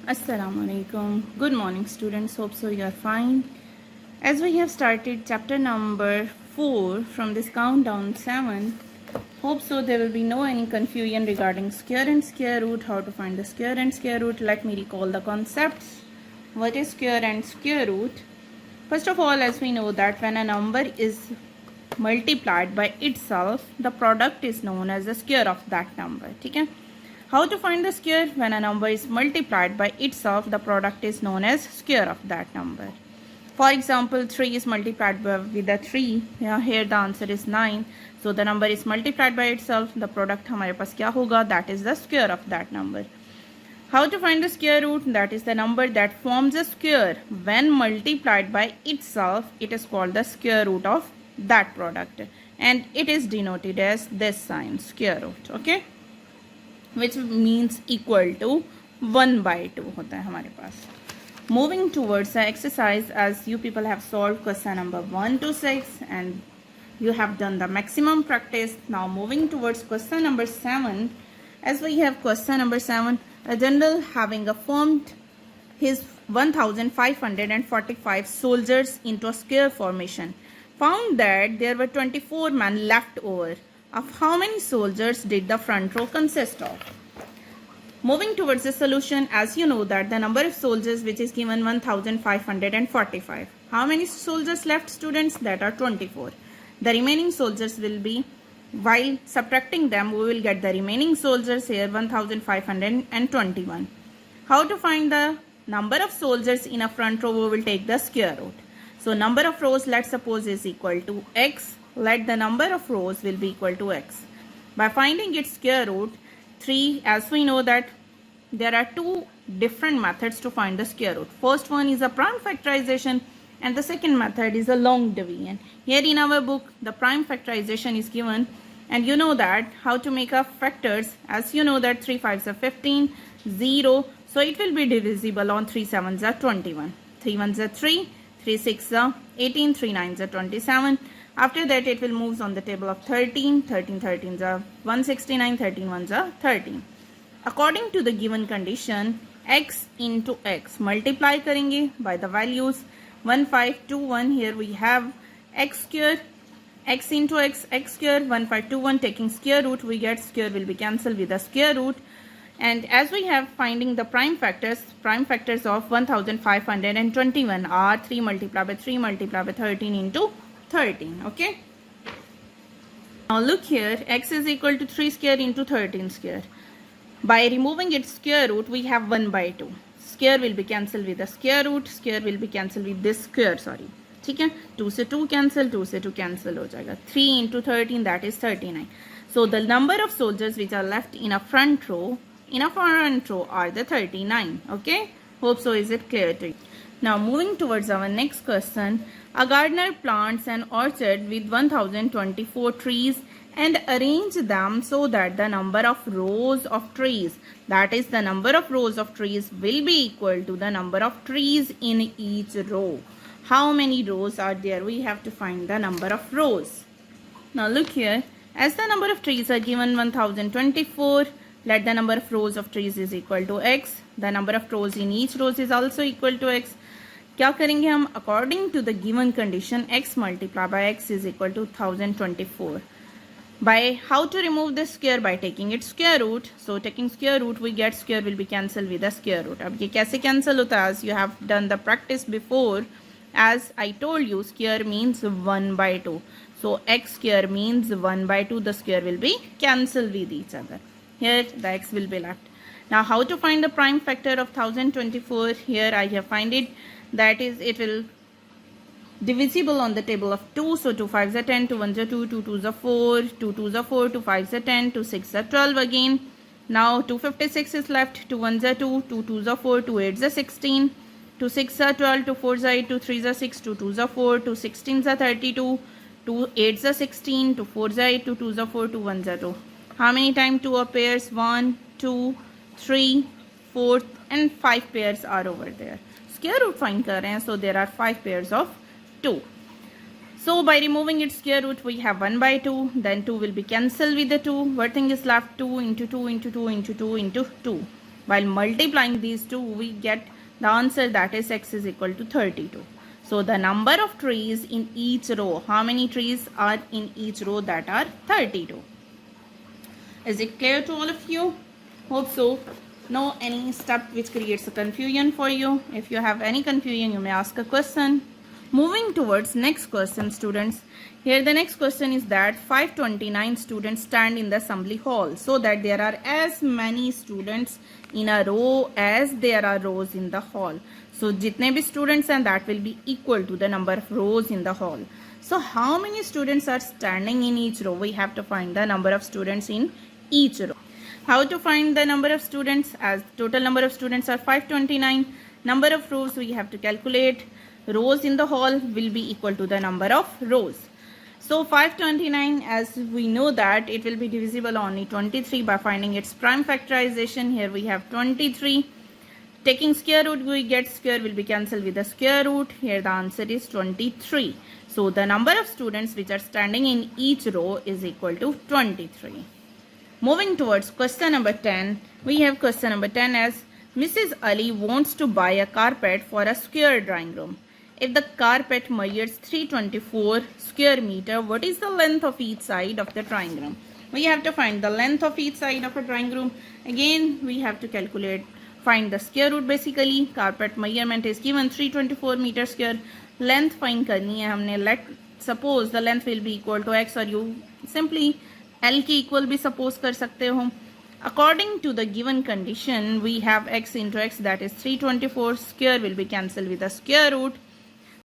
Assalamu alaikum. Good morning, students. Hope so you are fine. As we have started chapter number 4 from this countdown 7, hope so there will be no any confusion regarding square and square root, how to find the square and square root. Let me recall the concepts. What is square and square root? First of all, as we know that when a number is multiplied by itself, the product is known as the square of that number. Okay? How to find the square? When a number is multiplied by itself, the product is known as square of that number. For example, 3 is multiplied with a 3. Here the answer is 9. So the number is multiplied by itself. The product हमारे पास क्या होगा? That is the square of that number. How to find the square root? That is the number that forms a square. When multiplied by itself, it is called the square root of that product. And it is denoted as this sign, square root. Okay? Which means equal to 1 by 2 होता है हमारे पास. Moving towards the exercise, as you people have solved question number 1 to 6 and you have done the maximum practice. Now moving towards question number 7, as we have question number 7, a general having formed his 1545 soldiers into a square formation found that there were 24 men left over. Of how many soldiers did the front row consist of? Moving towards the solution, as you know that the number of soldiers which is given 1545. How many soldiers left, students? That are 24. The remaining soldiers will be, while subtracting them, we will get the remaining soldiers here 1521. How to find the number of soldiers in a front row? We will take the square root. So number of rows, let's suppose, is equal to x. Let the number of rows will be equal to x. By finding its square root, 3, as we know that there are two different methods to find the square root. First one is a prime factorization and the second method is a long division. Here in our book, the prime factorization is given and you know that how to make up factors. As you know that 3 5s are 15, 0. So it will be divisible on 3 7s are 21. 3 1s are 3, 3 6s are 18, 3 9s are 27. After that, it will move on the table of 13. 13 13s are 169, 13 1s are 13. According to the given condition, x into x multiply करेंगे by the values 1521. Here we have x square, x into x square, 1521. Taking square root, we get square will be cancelled with the square root. And as we have finding the prime factors of 1521 are 3 multiplied by 3 multiplied by 13 into 13. Okay. Now look here, x is equal to 3 square into 13 square. By removing its square root, we have 1 by 2. Square will be cancelled with the square root. Square will be cancelled with this square. Sorry. ठीक है. 2 से 2 cancel. 2 से 2 cancel हो जाएगा. 3 into 13, that is 39. So the number of soldiers which are left in a front row are the 39. Okay. Hope so. Is it clear to you? Now moving towards our next question. A gardener plants an orchard with 1024 trees and arrange them so that the number of rows of trees, that is the number of rows of trees, will be equal to the number of trees in each row. How many rows are there? We have to find the number of rows. Now look here, as the number of trees are given 1024, let the number of rows of trees is equal to x. The number of rows in each rows is also equal to x. क्या करेंगे हम? According to the given condition, x multiplied by x is equal to 1024. By how to remove this square? By taking its square root. So taking square root, we get square will be cancelled with the square root. अब ये कैसे cancel होता है? As you have done the practice before, as I told you, square means 1 by 2. So x square means 1 by 2. The square will be cancelled with each other. Here the x will be left. Now how to find the prime factor of 1024? Here I have find it. That is, it will divisible on the table of 2. So 2 5s are 10, 2 1s are 2, 2 2s are 4, 2 2s are 4, 2 5s are 10, 2 6s are 12 again. Now 256 is left, 2 1s are 2, 2 2s are 4, 2 8s are 16, 2 6s are 12, 2 4s are 8, 2 3s are 6, 2 2s are 4, 2 16s are 32, 2 8s are 16, 2 4s are 8, 2 2s are 4, 2 1s are 2. How many times 2 appears? 1, 2, 3, 4 and 5 pairs are over there. Square root find कर रहे हैं, so there are 5 pairs of 2. So by removing its square root, we have 1 by 2. Then 2 will be cancelled with the 2. What thing is left? 2 into 2 into 2 into 2 into 2. While multiplying these two, we get the answer, that is x is equal to 32. So the number of trees in each row, how many trees are in each row? That are 32. Is it clear to all of you? Hope so. No any step which creates a confusion for you. If you have any confusion, you may ask a question. Moving towards next question, students. Here the next question is that 529 students stand in the assembly hall, so that there are as many students in a row as there are rows in the hall. So jitne bhi students and that will be equal to the number of rows in the hall. So how many students are standing in each row? We have to find the number of students in each row. How to find the number of students? As total number of students are 529. Number of rows we have to calculate. Rows in the hall will be equal to the number of rows. So 529, as we know that it will be divisible only 23 by finding its prime factorization. Here we have 23. Taking square root, we get square will be cancelled with the square root. Here the answer is 23. So the number of students which are standing in each row is equal to 23. Moving towards question number 10, we have question number 10 as Mrs. Ali wants to buy a carpet for a square drawing room. If the carpet measures 324 square meter, what is the length of each side of the drawing room? We have to find the length of each side of a drawing room. Again, we have to calculate, find the square root basically. Carpet measurement is given 324 meter square. Length find करनी है हमने. Let suppose the length will be equal to x, or you simply L के equal भी suppose कर सकते हो. According to the given condition, we have x into x, that is 324. Square will be cancelled with the square root.